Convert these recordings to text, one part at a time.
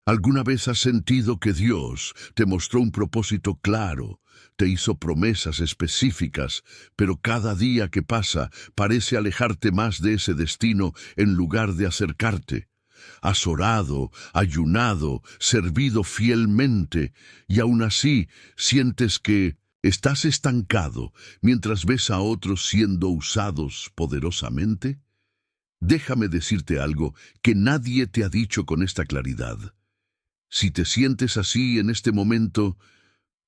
¿Alguna vez has sentido que Dios te mostró un propósito claro, te hizo promesas específicas, pero cada día que pasa parece alejarte más de ese destino en lugar de acercarte? Has orado, ayunado, servido fielmente, y aún así sientes que estás estancado mientras ves a otros siendo usados poderosamente. Déjame decirte algo que nadie te ha dicho con esta claridad. Si te sientes así en este momento,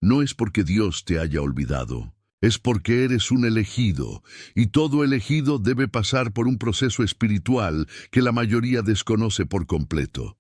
no es porque Dios te haya olvidado, es porque eres un elegido, y todo elegido debe pasar por un proceso espiritual que la mayoría desconoce por completo.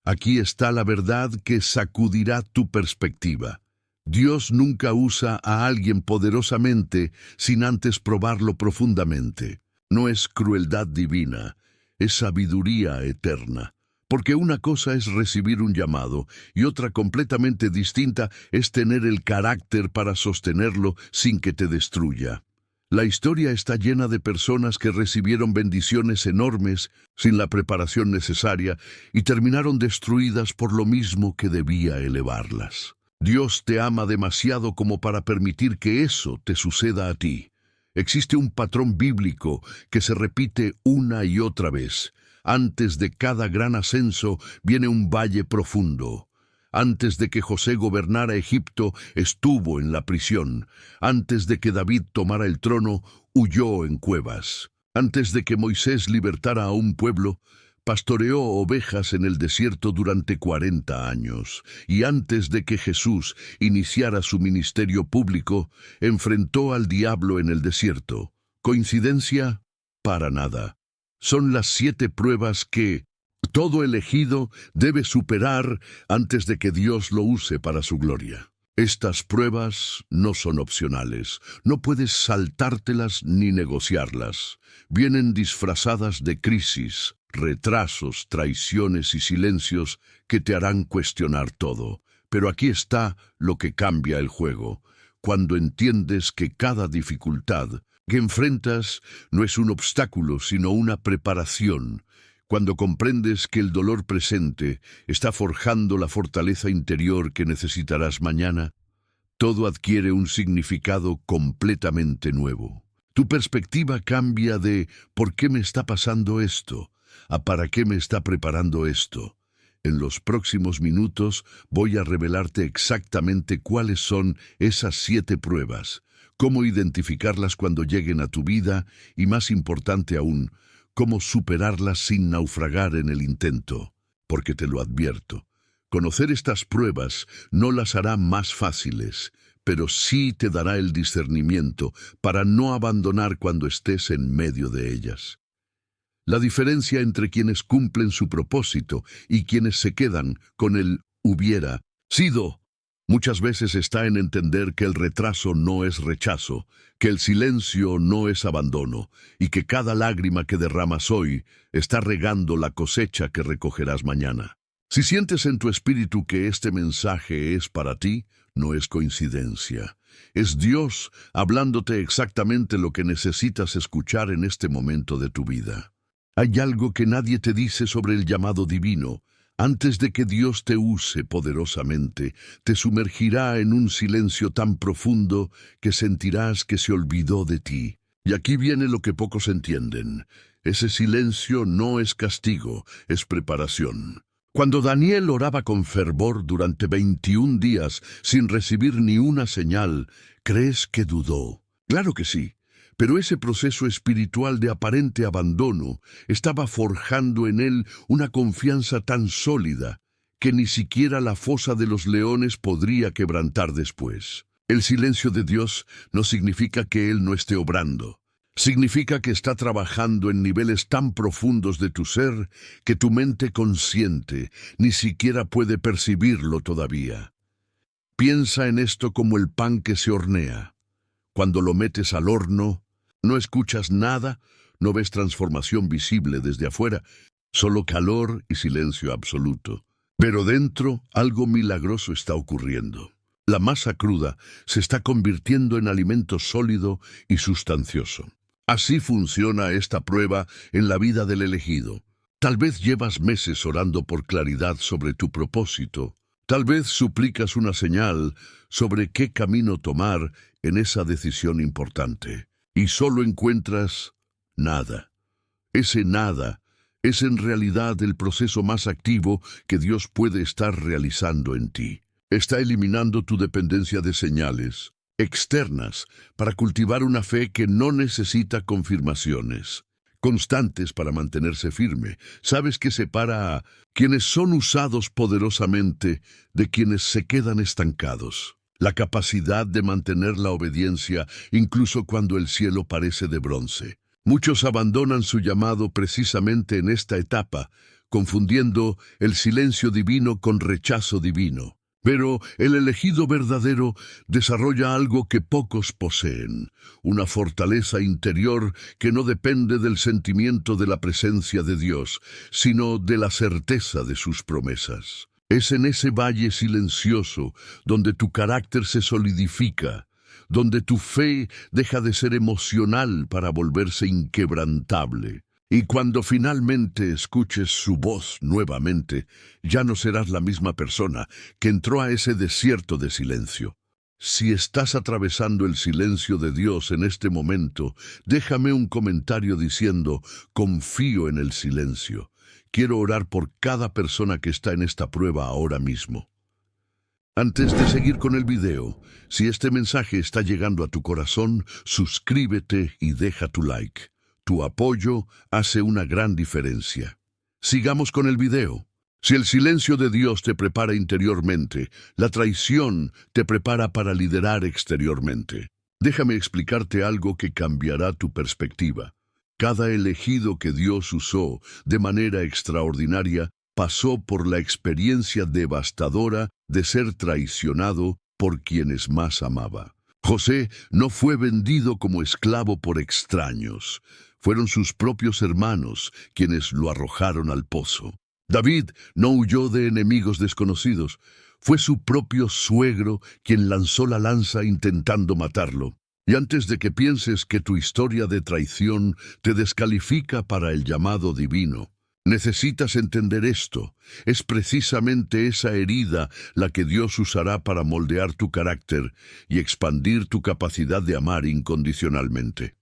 Aquí está la verdad que sacudirá tu perspectiva. Dios nunca usa a alguien poderosamente sin antes probarlo profundamente. No es crueldad divina, es sabiduría eterna. Porque una cosa es recibir un llamado y otra completamente distinta es tener el carácter para sostenerlo sin que te destruya. La historia está llena de personas que recibieron bendiciones enormes sin la preparación necesaria y terminaron destruidas por lo mismo que debía elevarlas. Dios te ama demasiado como para permitir que eso te suceda a ti. Existe un patrón bíblico que se repite una y otra vez. Antes de cada gran ascenso viene un valle profundo. Antes de que José gobernara Egipto, estuvo en la prisión. Antes de que David tomara el trono, huyó en cuevas. Antes de que Moisés libertara a un pueblo, pastoreó ovejas en el desierto durante 40 años. Y antes de que Jesús iniciara su ministerio público, enfrentó al diablo en el desierto. ¿Coincidencia? Para nada. Son las 7 pruebas que todo elegido debe superar antes de que Dios lo use para su gloria. Estas pruebas no son opcionales, no puedes saltártelas ni negociarlas. Vienen disfrazadas de crisis, retrasos, traiciones y silencios que te harán cuestionar todo. Pero aquí está lo que cambia el juego, cuando entiendes que cada dificultad que enfrentas no es un obstáculo, sino una preparación. Cuando comprendes que el dolor presente está forjando la fortaleza interior que necesitarás mañana, todo adquiere un significado completamente nuevo. Tu perspectiva cambia de ¿por qué me está pasando esto? A ¿para qué me está preparando esto? En los próximos minutos voy a revelarte exactamente cuáles son esas 7 pruebas, cómo identificarlas cuando lleguen a tu vida y, más importante aún, cómo superarlas sin naufragar en el intento. Porque te lo advierto, conocer estas pruebas no las hará más fáciles, pero sí te dará el discernimiento para no abandonar cuando estés en medio de ellas. La diferencia entre quienes cumplen su propósito y quienes se quedan con el hubiera sido muchas veces está en entender que el retraso no es rechazo, que el silencio no es abandono, y que cada lágrima que derramas hoy está regando la cosecha que recogerás mañana. Si sientes en tu espíritu que este mensaje es para ti, no es coincidencia. Es Dios hablándote exactamente lo que necesitas escuchar en este momento de tu vida. Hay algo que nadie te dice sobre el llamado divino. Antes de que Dios te use poderosamente, te sumergirá en un silencio tan profundo que sentirás que se olvidó de ti. Y aquí viene lo que pocos entienden. Ese silencio no es castigo, es preparación. Cuando Daniel oraba con fervor durante 21 días sin recibir ni una señal, ¿crees que dudó? Claro que sí. Pero ese proceso espiritual de aparente abandono estaba forjando en él una confianza tan sólida que ni siquiera la fosa de los leones podría quebrantar después. El silencio de Dios no significa que Él no esté obrando. Significa que está trabajando en niveles tan profundos de tu ser que tu mente consciente ni siquiera puede percibirlo todavía. Piensa en esto como el pan que se hornea. Cuando lo metes al horno, no escuchas nada, no ves transformación visible desde afuera, solo calor y silencio absoluto. Pero dentro algo milagroso está ocurriendo. La masa cruda se está convirtiendo en alimento sólido y sustancioso. Así funciona esta prueba en la vida del elegido. Tal vez llevas meses orando por claridad sobre tu propósito. Tal vez suplicas una señal sobre qué camino tomar en esa decisión importante. Y solo encuentras nada. Ese nada es en realidad el proceso más activo que Dios puede estar realizando en ti. Está eliminando tu dependencia de señales externas para cultivar una fe que no necesita confirmaciones constantes para mantenerse firme. Sabes que separa a quienes son usados poderosamente de quienes se quedan estancados. La capacidad de mantener la obediencia incluso cuando el cielo parece de bronce. Muchos abandonan su llamado precisamente en esta etapa, confundiendo el silencio divino con rechazo divino. Pero el elegido verdadero desarrolla algo que pocos poseen, una fortaleza interior que no depende del sentimiento de la presencia de Dios, sino de la certeza de sus promesas. Es en ese valle silencioso donde tu carácter se solidifica, donde tu fe deja de ser emocional para volverse inquebrantable. Y cuando finalmente escuches su voz nuevamente, ya no serás la misma persona que entró a ese desierto de silencio. Si estás atravesando el silencio de Dios en este momento, déjame un comentario diciendo: confío en el silencio. Quiero orar por cada persona que está en esta prueba ahora mismo. Antes de seguir con el video, si este mensaje está llegando a tu corazón, suscríbete y deja tu like. Tu apoyo hace una gran diferencia. Sigamos con el video. Si el silencio de Dios te prepara interiormente, la traición te prepara para liderar exteriormente. Déjame explicarte algo que cambiará tu perspectiva. Cada elegido que Dios usó de manera extraordinaria pasó por la experiencia devastadora de ser traicionado por quienes más amaba. José no fue vendido como esclavo por extraños. Fueron sus propios hermanos quienes lo arrojaron al pozo. David no huyó de enemigos desconocidos. Fue su propio suegro quien lanzó la lanza intentando matarlo. Y antes de que pienses que tu historia de traición te descalifica para el llamado divino, necesitas entender esto. Es precisamente esa herida la que Dios usará para moldear tu carácter y expandir tu capacidad de amar incondicionalmente.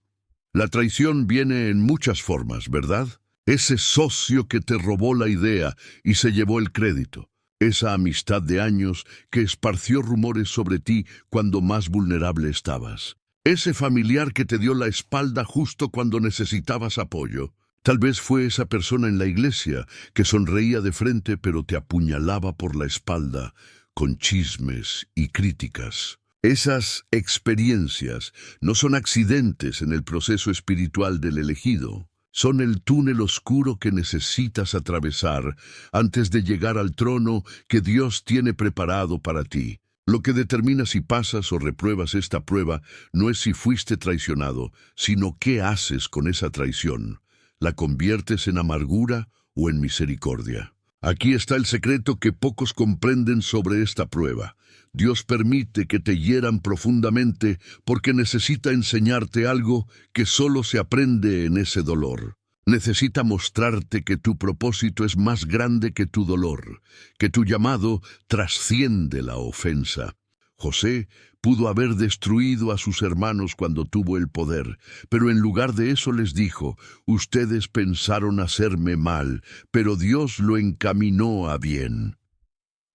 La traición viene en muchas formas, ¿verdad? Ese socio que te robó la idea y se llevó el crédito. Esa amistad de años que esparció rumores sobre ti cuando más vulnerable estabas. Ese familiar que te dio la espalda justo cuando necesitabas apoyo. Tal vez fue esa persona en la iglesia que sonreía de frente pero te apuñalaba por la espalda con chismes y críticas. Esas experiencias no son accidentes en el proceso espiritual del elegido. Son el túnel oscuro que necesitas atravesar antes de llegar al trono que Dios tiene preparado para ti. Lo que determina si pasas o repruebas esta prueba no es si fuiste traicionado, sino qué haces con esa traición. ¿La conviertes en amargura o en misericordia? Aquí está el secreto que pocos comprenden sobre esta prueba. Dios permite que te hieran profundamente porque necesita enseñarte algo que solo se aprende en ese dolor. Necesita mostrarte que tu propósito es más grande que tu dolor, que tu llamado trasciende la ofensa. José pudo haber destruido a sus hermanos cuando tuvo el poder, pero en lugar de eso les dijo: ustedes pensaron hacerme mal, pero Dios lo encaminó a bien.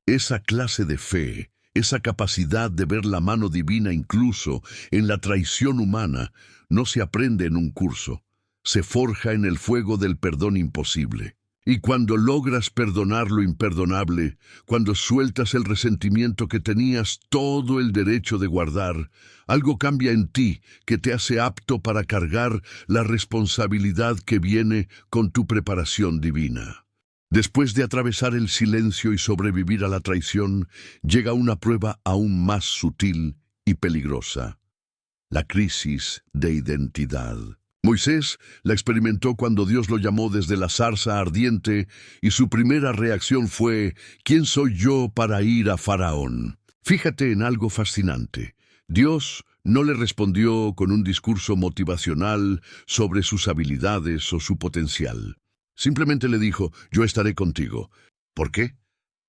Esa clase de fe, esa capacidad de ver la mano divina incluso en la traición humana, no se aprende en un curso, se forja en el fuego del perdón imposible. Y cuando logras perdonar lo imperdonable, cuando sueltas el resentimiento que tenías todo el derecho de guardar, algo cambia en ti que te hace apto para cargar la responsabilidad que viene con tu preparación divina. Después de atravesar el silencio y sobrevivir a la traición, llega una prueba aún más sutil y peligrosa: la crisis de identidad. Moisés la experimentó cuando Dios lo llamó desde la zarza ardiente y su primera reacción fue: ¿quién soy yo para ir a Faraón? Fíjate en algo fascinante. Dios no le respondió con un discurso motivacional sobre sus habilidades o su potencial. Simplemente le dijo, yo estaré contigo. ¿Por qué?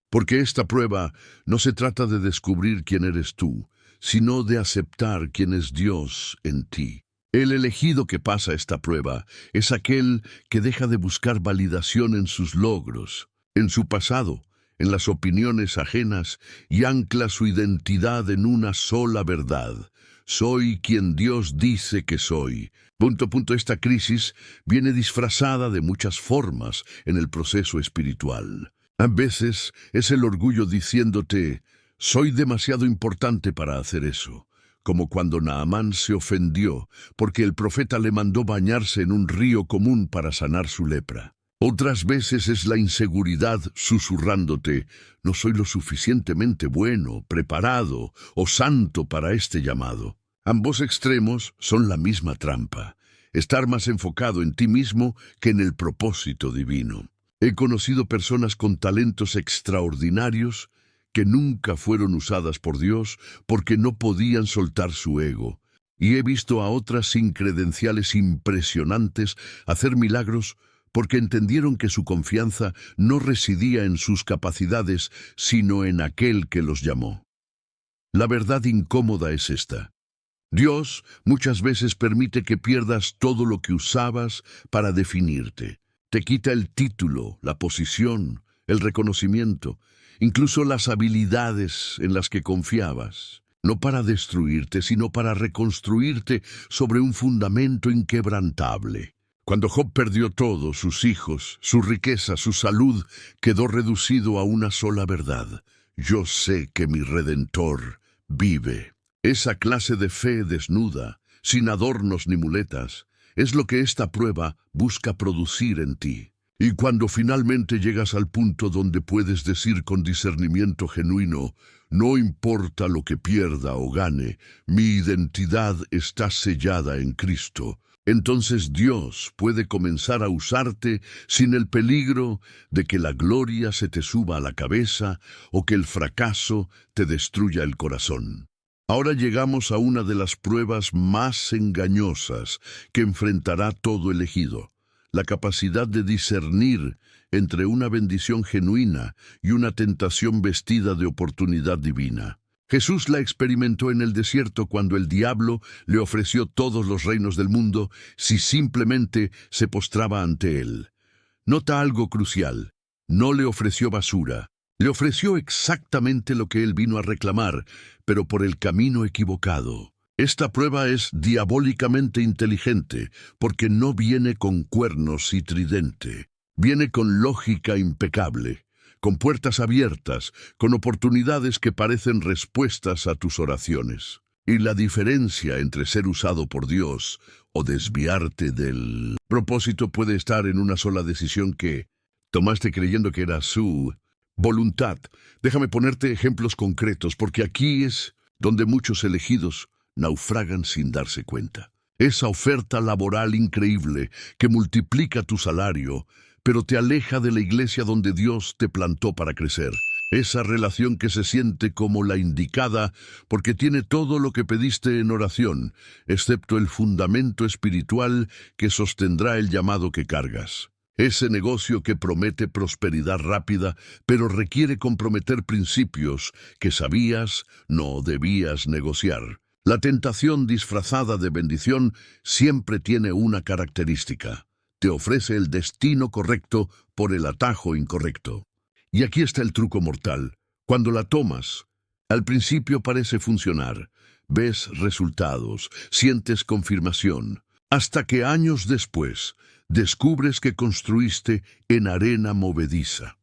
Porque esta prueba no se trata de descubrir quién eres tú, sino de aceptar quién es Dios en ti. El elegido que pasa esta prueba es aquel que deja de buscar validación en sus logros, en su pasado, en las opiniones ajenas y ancla su identidad en una sola verdad. Soy quien Dios dice que soy. Esta crisis viene disfrazada de muchas formas en el proceso espiritual. A veces es el orgullo diciéndote, soy demasiado importante para hacer eso, como cuando Naamán se ofendió porque el profeta le mandó bañarse en un río común para sanar su lepra. Otras veces es la inseguridad susurrándote, no soy lo suficientemente bueno, preparado o santo para este llamado. Ambos extremos son la misma trampa, estar más enfocado en ti mismo que en el propósito divino. He conocido personas con talentos extraordinarios que nunca fueron usadas por Dios porque no podían soltar su ego. Y he visto a otras sin credenciales impresionantes hacer milagros porque entendieron que su confianza no residía en sus capacidades, sino en aquel que los llamó. La verdad incómoda es esta. Dios muchas veces permite que pierdas todo lo que usabas para definirte. Te quita el título, la posición, el reconocimiento, incluso las habilidades en las que confiabas. No para destruirte, sino para reconstruirte sobre un fundamento inquebrantable. Cuando Job perdió todo, sus hijos, su riqueza, su salud, quedó reducido a una sola verdad. Yo sé que mi Redentor vive. Esa clase de fe desnuda, sin adornos ni muletas, es lo que esta prueba busca producir en ti. Y cuando finalmente llegas al punto donde puedes decir con discernimiento genuino, no importa lo que pierda o gane, mi identidad está sellada en Cristo, entonces Dios puede comenzar a usarte sin el peligro de que la gloria se te suba a la cabeza o que el fracaso te destruya el corazón. Ahora llegamos a una de las pruebas más engañosas que enfrentará todo elegido: la capacidad de discernir entre una bendición genuina y una tentación vestida de oportunidad divina. Jesús la experimentó en el desierto cuando el diablo le ofreció todos los reinos del mundo si simplemente se postraba ante él. Nota algo crucial: no le ofreció basura. Le ofreció exactamente lo que él vino a reclamar, pero por el camino equivocado. Esta prueba es diabólicamente inteligente, porque no viene con cuernos y tridente. Viene con lógica impecable, con puertas abiertas, con oportunidades que parecen respuestas a tus oraciones. Y la diferencia entre ser usado por Dios o desviarte del propósito puede estar en una sola decisión que tomaste creyendo que era su voluntad. Déjame ponerte ejemplos concretos, porque aquí es donde muchos elegidos naufragan sin darse cuenta. Esa oferta laboral increíble que multiplica tu salario, pero te aleja de la iglesia donde Dios te plantó para crecer. Esa relación que se siente como la indicada porque tiene todo lo que pediste en oración, excepto el fundamento espiritual que sostendrá el llamado que cargas. Ese negocio que promete prosperidad rápida, pero requiere comprometer principios que sabías no debías negociar. La tentación disfrazada de bendición siempre tiene una característica: te ofrece el destino correcto por el atajo incorrecto. Y aquí está el truco mortal. Cuando la tomas, al principio parece funcionar. Ves resultados, sientes confirmación, hasta que años después descubres que construiste en arena movediza.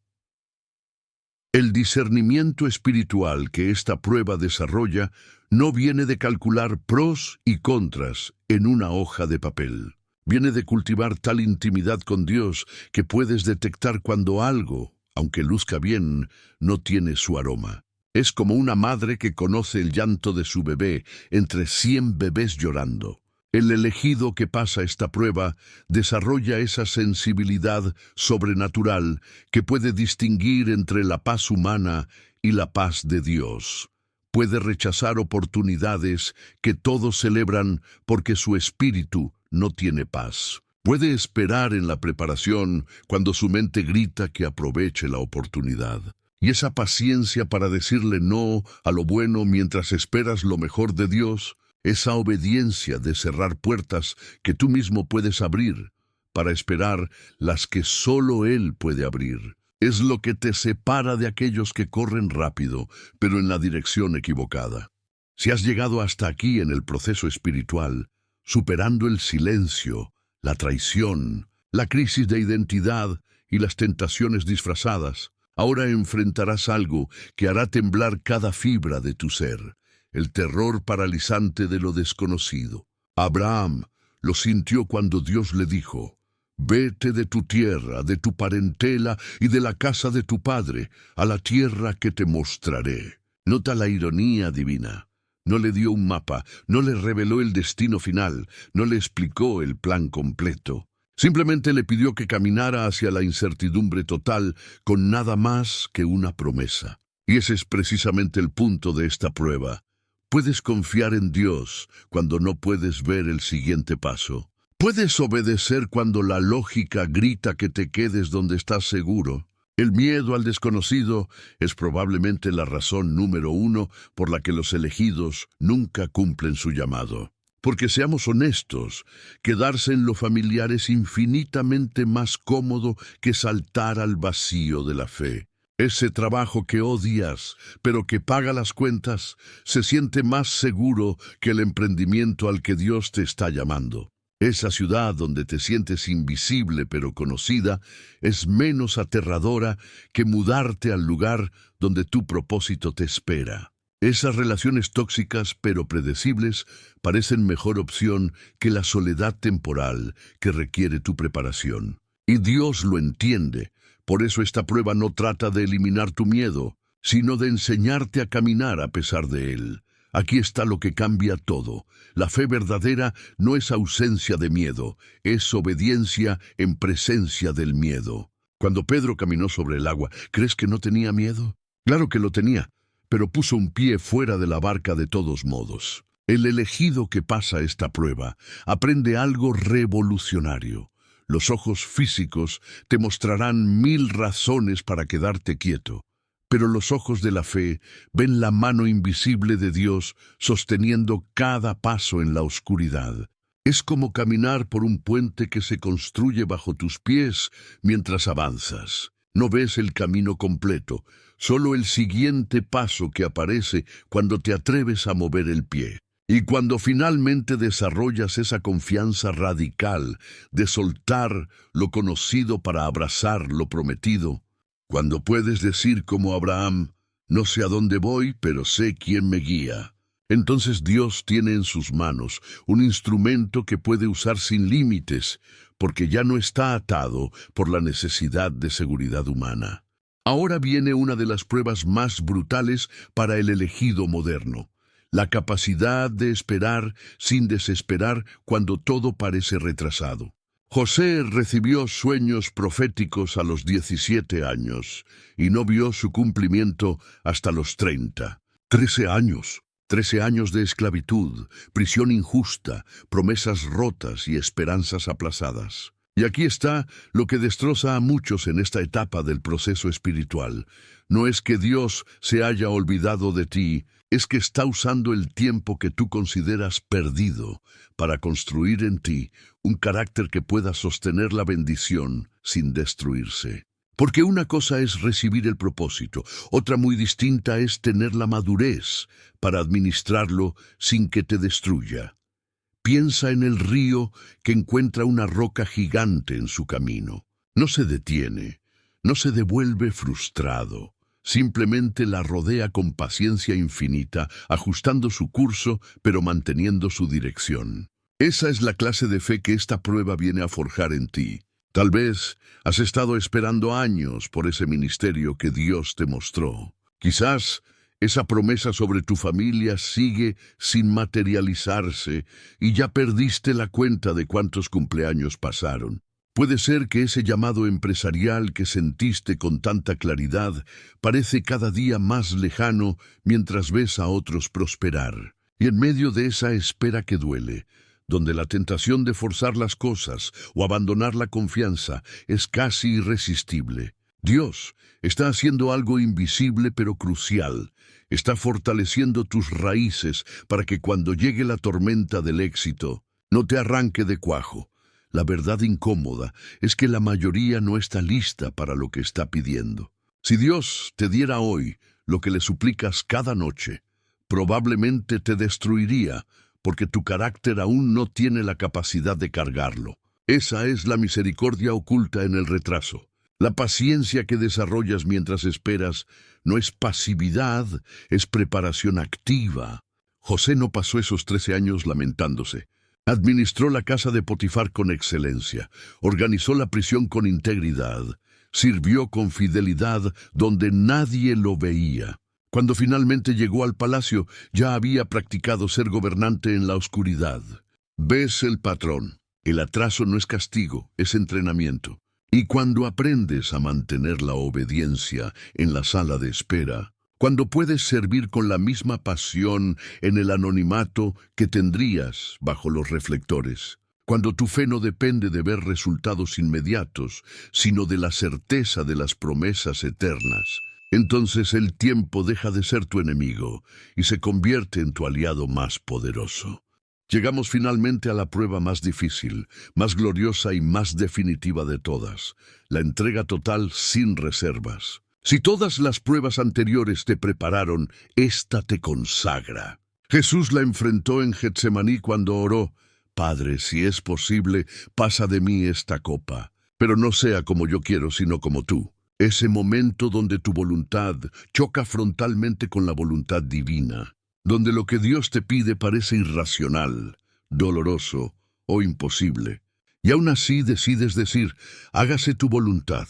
El discernimiento espiritual que esta prueba desarrolla no viene de calcular pros y contras en una hoja de papel. Viene de cultivar tal intimidad con Dios que puedes detectar cuando algo, aunque luzca bien, no tiene su aroma. Es como una madre que conoce el llanto de su bebé entre 100 bebés llorando. El elegido que pasa esta prueba desarrolla esa sensibilidad sobrenatural que puede distinguir entre la paz humana y la paz de Dios. Puede rechazar oportunidades que todos celebran porque su espíritu no tiene paz. Puede esperar en la preparación cuando su mente grita que aproveche la oportunidad. Y esa paciencia para decirle no a lo bueno mientras esperas lo mejor de Dios, esa obediencia de cerrar puertas que tú mismo puedes abrir para esperar las que solo Él puede abrir, es lo que te separa de aquellos que corren rápido, pero en la dirección equivocada. Si has llegado hasta aquí en el proceso espiritual, superando el silencio, la traición, la crisis de identidad y las tentaciones disfrazadas, ahora enfrentarás algo que hará temblar cada fibra de tu ser, el terror paralizante de lo desconocido. Abraham lo sintió cuando Dios le dijo: «Vete de tu tierra, de tu parentela y de la casa de tu padre, a la tierra que te mostraré». Nota la ironía divina. No le dio un mapa, no le reveló el destino final, no le explicó el plan completo. Simplemente le pidió que caminara hacia la incertidumbre total con nada más que una promesa. Y ese es precisamente el punto de esta prueba. Puedes confiar en Dios cuando no puedes ver el siguiente paso. Puedes obedecer cuando la lógica grita que te quedes donde estás seguro. El miedo al desconocido es probablemente la razón número 1 por la que los elegidos nunca cumplen su llamado. Porque seamos honestos, quedarse en lo familiar es infinitamente más cómodo que saltar al vacío de la fe. Ese trabajo que odias, pero que paga las cuentas, se siente más seguro que el emprendimiento al que Dios te está llamando. Esa ciudad donde te sientes invisible pero conocida es menos aterradora que mudarte al lugar donde tu propósito te espera. Esas relaciones tóxicas pero predecibles parecen mejor opción que la soledad temporal que requiere tu preparación. Y Dios lo entiende. Por eso esta prueba no trata de eliminar tu miedo, sino de enseñarte a caminar a pesar de él. Aquí está lo que cambia todo. La fe verdadera no es ausencia de miedo, es obediencia en presencia del miedo. Cuando Pedro caminó sobre el agua, ¿crees que no tenía miedo? Claro que lo tenía, pero puso un pie fuera de la barca de todos modos. El elegido que pasa esta prueba aprende algo revolucionario. Los ojos físicos te mostrarán 1000 razones para quedarte quieto. Pero los ojos de la fe ven la mano invisible de Dios sosteniendo cada paso en la oscuridad. Es como caminar por un puente que se construye bajo tus pies mientras avanzas. No ves el camino completo, solo el siguiente paso que aparece cuando te atreves a mover el pie. Y cuando finalmente desarrollas esa confianza radical de soltar lo conocido para abrazar lo prometido, cuando puedes decir como Abraham: «No sé a dónde voy, pero sé quién me guía», entonces Dios tiene en sus manos un instrumento que puede usar sin límites, porque ya no está atado por la necesidad de seguridad humana. Ahora viene una de las pruebas más brutales para el elegido moderno: la capacidad de esperar sin desesperar cuando todo parece retrasado. José recibió sueños proféticos a los 17 años y no vio su cumplimiento hasta los 30. 13 años. 13 años de esclavitud, prisión injusta, promesas rotas y esperanzas aplazadas. Y aquí está lo que destroza a muchos en esta etapa del proceso espiritual. No es que Dios se haya olvidado de ti, es que está usando el tiempo que tú consideras perdido para construir en ti un carácter que pueda sostener la bendición sin destruirse. Porque una cosa es recibir el propósito, otra muy distinta es tener la madurez para administrarlo sin que te destruya. Piensa en el río que encuentra una roca gigante en su camino. No se detiene, no se devuelve frustrado. Simplemente la rodea con paciencia infinita, ajustando su curso, pero manteniendo su dirección. Esa es la clase de fe que esta prueba viene a forjar en ti. Tal vez has estado esperando años por ese ministerio que Dios te mostró. Quizás esa promesa sobre tu familia sigue sin materializarse y ya perdiste la cuenta de cuántos cumpleaños pasaron. Puede ser que ese llamado empresarial que sentiste con tanta claridad parece cada día más lejano mientras ves a otros prosperar. Y en medio de esa espera que duele, donde la tentación de forzar las cosas o abandonar la confianza es casi irresistible. Dios está haciendo algo invisible pero crucial. Está fortaleciendo tus raíces para que cuando llegue la tormenta del éxito, no te arranque de cuajo. La verdad incómoda es que la mayoría no está lista para lo que está pidiendo. Si Dios te diera hoy lo que le suplicas cada noche, probablemente te destruiría, porque tu carácter aún no tiene la capacidad de cargarlo. Esa es la misericordia oculta en el retraso. La paciencia que desarrollas mientras esperas no es pasividad, es preparación activa. José no pasó esos 13 años lamentándose. Administró la casa de Potifar con excelencia, organizó la prisión con integridad, sirvió con fidelidad donde nadie lo veía. Cuando finalmente llegó al palacio, ya había practicado ser gobernante en la oscuridad. Ves el patrón. El atraso no es castigo, es entrenamiento. Y cuando aprendes a mantener la obediencia en la sala de espera, cuando puedes servir con la misma pasión en el anonimato que tendrías bajo los reflectores, cuando tu fe no depende de ver resultados inmediatos, sino de la certeza de las promesas eternas, entonces el tiempo deja de ser tu enemigo y se convierte en tu aliado más poderoso. Llegamos finalmente a la prueba más difícil, más gloriosa y más definitiva de todas, la entrega total sin reservas. Si todas las pruebas anteriores te prepararon, esta te consagra. Jesús la enfrentó en Getsemaní cuando oró: Padre, si es posible, pasa de mí esta copa, pero no sea como yo quiero, sino como tú. Ese momento donde tu voluntad choca frontalmente con la voluntad divina, donde lo que Dios te pide parece irracional, doloroso o imposible, y aún así decides decir: hágase tu voluntad.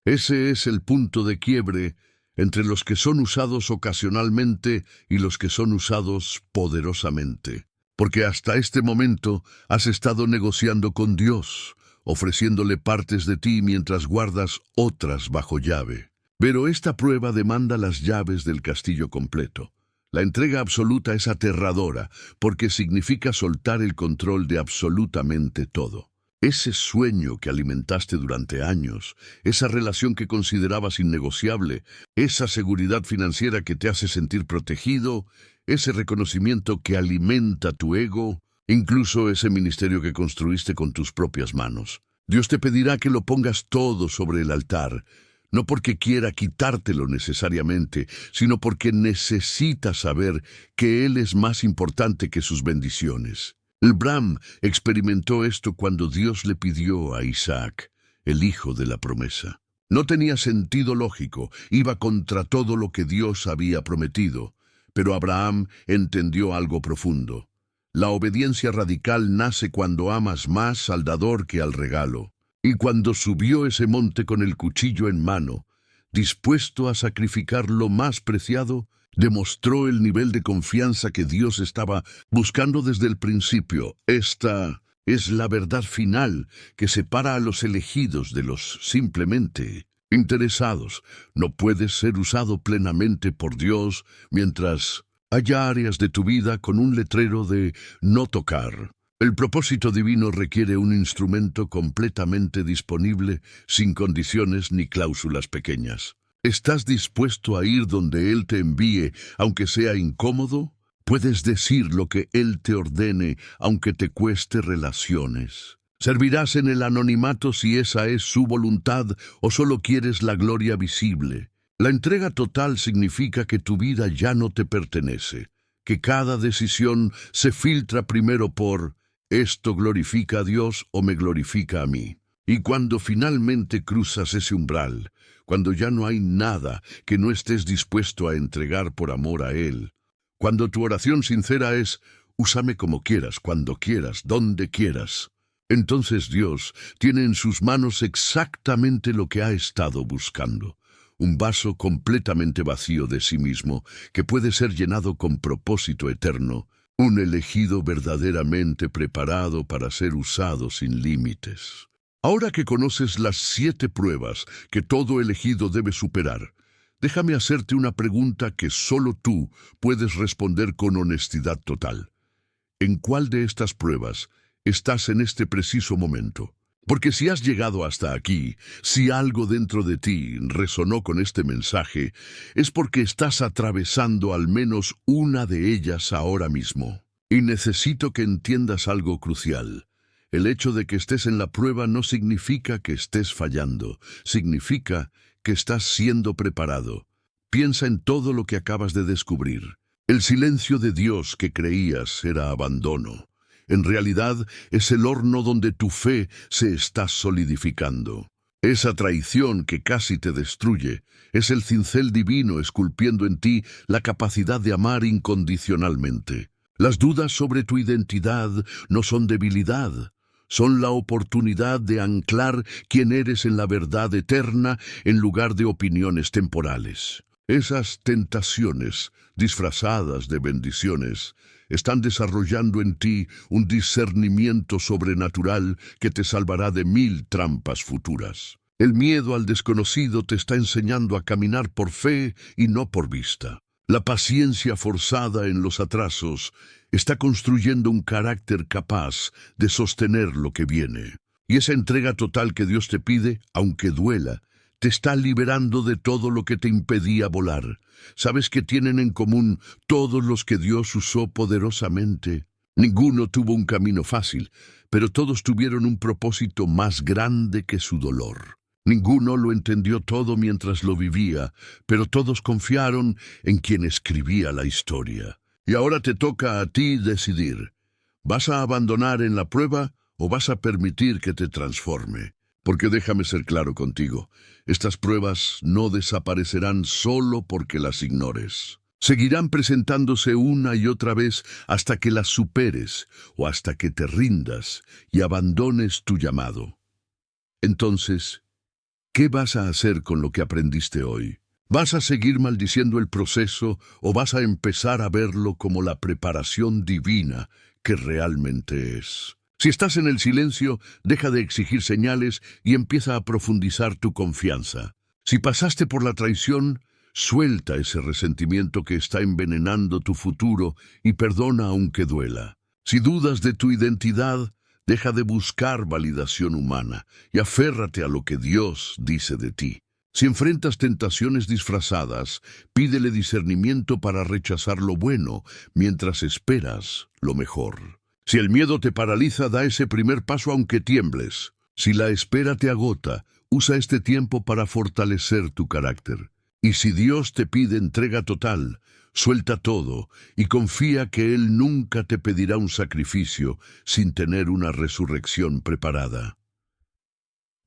Ese es el punto de quiebre entre los que son usados ocasionalmente y los que son usados poderosamente. Porque hasta este momento has estado negociando con Dios, ofreciéndole partes de ti mientras guardas otras bajo llave. Pero esta prueba demanda las llaves del castillo completo. La entrega absoluta es aterradora, porque significa soltar el control de absolutamente todo. Ese sueño que alimentaste durante años, esa relación que considerabas innegociable, esa seguridad financiera que te hace sentir protegido, ese reconocimiento que alimenta tu ego, incluso ese ministerio que construiste con tus propias manos. Dios te pedirá que lo pongas todo sobre el altar, no porque quiera quitártelo necesariamente, sino porque necesita saber que Él es más importante que sus bendiciones. Abraham experimentó esto cuando Dios le pidió a Isaac, el hijo de la promesa. No tenía sentido lógico, iba contra todo lo que Dios había prometido, pero Abraham entendió algo profundo. La obediencia radical nace cuando amas más al dador que al regalo. Y cuando subió ese monte con el cuchillo en mano, dispuesto a sacrificar lo más preciado, demostró el nivel de confianza que Dios estaba buscando desde el principio. Esta es la verdad final que separa a los elegidos de los simplemente interesados. No puedes ser usado plenamente por Dios mientras haya áreas de tu vida con un letrero de no tocar. El propósito divino requiere un instrumento completamente disponible, sin condiciones ni cláusulas pequeñas. ¿Estás dispuesto a ir donde Él te envíe, aunque sea incómodo? ¿Puedes decir lo que Él te ordene, aunque te cueste relaciones? ¿Servirás en el anonimato si esa es su voluntad o solo quieres la gloria visible? La entrega total significa que tu vida ya no te pertenece, que cada decisión se filtra primero por ¿esto glorifica a Dios o me glorifica a mí? Y cuando finalmente cruzas ese umbral, cuando ya no hay nada que no estés dispuesto a entregar por amor a Él, cuando tu oración sincera es úsame como quieras, cuando quieras, donde quieras, entonces Dios tiene en sus manos exactamente lo que ha estado buscando. Un vaso completamente vacío de sí mismo, que puede ser llenado con propósito eterno, un elegido verdaderamente preparado para ser usado sin límites. Ahora que conoces las 7 pruebas que todo elegido debe superar, déjame hacerte una pregunta que solo tú puedes responder con honestidad total. ¿En cuál de estas pruebas estás en este preciso momento? Porque si has llegado hasta aquí, si algo dentro de ti resonó con este mensaje, es porque estás atravesando al menos una de ellas ahora mismo. Y necesito que entiendas algo crucial. El hecho de que estés en la prueba no significa que estés fallando, significa que estás siendo preparado. Piensa en todo lo que acabas de descubrir. El silencio de Dios que creías era abandono. En realidad es el horno donde tu fe se está solidificando. Esa traición que casi te destruye es el cincel divino esculpiendo en ti la capacidad de amar incondicionalmente. Las dudas sobre tu identidad no son debilidad, son la oportunidad de anclar quién eres en la verdad eterna en lugar de opiniones temporales. Esas tentaciones, disfrazadas de bendiciones, están desarrollando en ti un discernimiento sobrenatural que te salvará de 1000 trampas futuras. El miedo al desconocido te está enseñando a caminar por fe y no por vista. La paciencia forzada en los atrasos está construyendo un carácter capaz de sostener lo que viene. Y esa entrega total que Dios te pide, aunque duela, te está liberando de todo lo que te impedía volar. ¿Sabes qué tienen en común todos los que Dios usó poderosamente? Ninguno tuvo un camino fácil, pero todos tuvieron un propósito más grande que su dolor. Ninguno lo entendió todo mientras lo vivía, pero todos confiaron en quien escribía la historia. Y ahora te toca a ti decidir. ¿Vas a abandonar en la prueba o vas a permitir que te transforme? Porque déjame ser claro contigo, estas pruebas no desaparecerán solo porque las ignores. Seguirán presentándose una y otra vez hasta que las superes o hasta que te rindas y abandones tu llamado. Entonces, ¿qué vas a hacer con lo que aprendiste hoy? ¿Vas a seguir maldiciendo el proceso o vas a empezar a verlo como la preparación divina que realmente es? Si estás en el silencio, deja de exigir señales y empieza a profundizar tu confianza. Si pasaste por la traición, suelta ese resentimiento que está envenenando tu futuro y perdona aunque duela. Si dudas de tu identidad, deja de buscar validación humana y aférrate a lo que Dios dice de ti. Si enfrentas tentaciones disfrazadas, pídele discernimiento para rechazar lo bueno mientras esperas lo mejor. Si el miedo te paraliza, da ese primer paso aunque tiembles. Si la espera te agota, usa este tiempo para fortalecer tu carácter. Y si Dios te pide entrega total, suelta todo y confía que Él nunca te pedirá un sacrificio sin tener una resurrección preparada.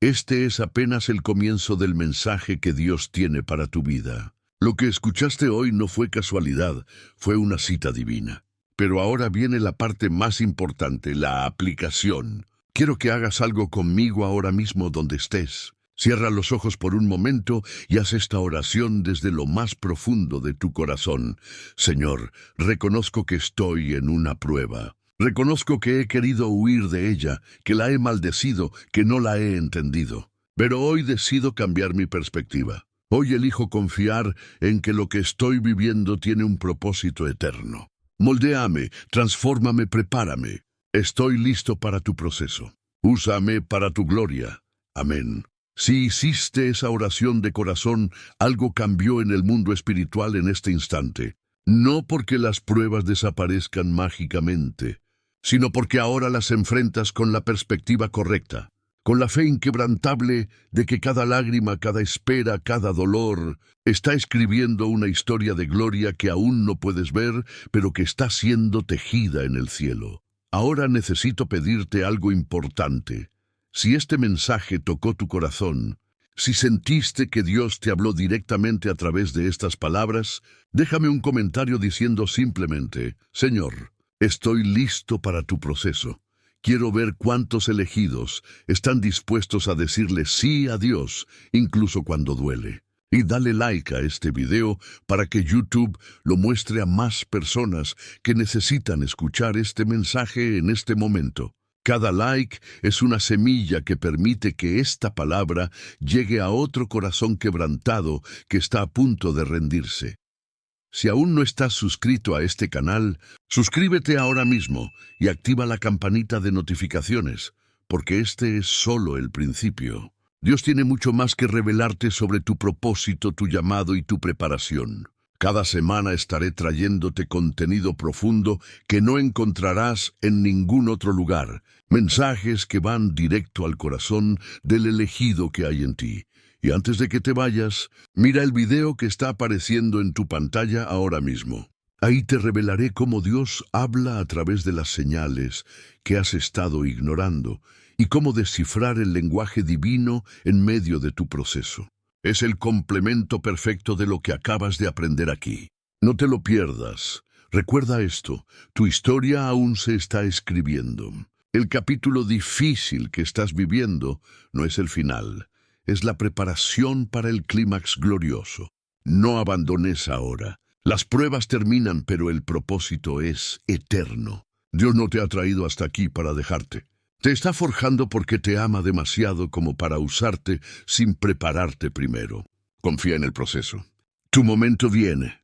Este es apenas el comienzo del mensaje que Dios tiene para tu vida. Lo que escuchaste hoy no fue casualidad, fue una cita divina. Pero ahora viene la parte más importante, la aplicación. Quiero que hagas algo conmigo ahora mismo donde estés. Cierra los ojos por un momento y haz esta oración desde lo más profundo de tu corazón. Señor, reconozco que estoy en una prueba. Reconozco que he querido huir de ella, que la he maldecido, que no la he entendido. Pero hoy decido cambiar mi perspectiva. Hoy elijo confiar en que lo que estoy viviendo tiene un propósito eterno. Moldéame, transfórmame, prepárame. Estoy listo para tu proceso. Úsame para tu gloria. Amén. Si hiciste esa oración de corazón, algo cambió en el mundo espiritual en este instante. No porque las pruebas desaparezcan mágicamente, sino porque ahora las enfrentas con la perspectiva correcta, con la fe inquebrantable de que cada lágrima, cada espera, cada dolor está escribiendo una historia de gloria que aún no puedes ver, pero que está siendo tejida en el cielo. Ahora necesito pedirte algo importante. Si este mensaje tocó tu corazón, si sentiste que Dios te habló directamente a través de estas palabras, déjame un comentario diciendo simplemente, Señor, estoy listo para tu proceso. Quiero ver cuántos elegidos están dispuestos a decirle sí a Dios, incluso cuando duele. Y dale like a este video para que YouTube lo muestre a más personas que necesitan escuchar este mensaje en este momento. Cada like es una semilla que permite que esta palabra llegue a otro corazón quebrantado que está a punto de rendirse. Si aún no estás suscrito a este canal, suscríbete ahora mismo y activa la campanita de notificaciones, porque este es solo el principio. Dios tiene mucho más que revelarte sobre tu propósito, tu llamado y tu preparación. Cada semana estaré trayéndote contenido profundo que no encontrarás en ningún otro lugar. Mensajes que van directo al corazón del elegido que hay en ti. Y antes de que te vayas, mira el video que está apareciendo en tu pantalla ahora mismo. Ahí te revelaré cómo Dios habla a través de las señales que has estado ignorando y cómo descifrar el lenguaje divino en medio de tu proceso. Es el complemento perfecto de lo que acabas de aprender aquí. No te lo pierdas. Recuerda esto, tu historia aún se está escribiendo. El capítulo difícil que estás viviendo no es el final. Es la preparación para el clímax glorioso. No abandones ahora. Las pruebas terminan, pero el propósito es eterno. Dios no te ha traído hasta aquí para dejarte. Te está forjando porque te ama demasiado como para usarte sin prepararte primero. Confía en el proceso. Tu momento viene.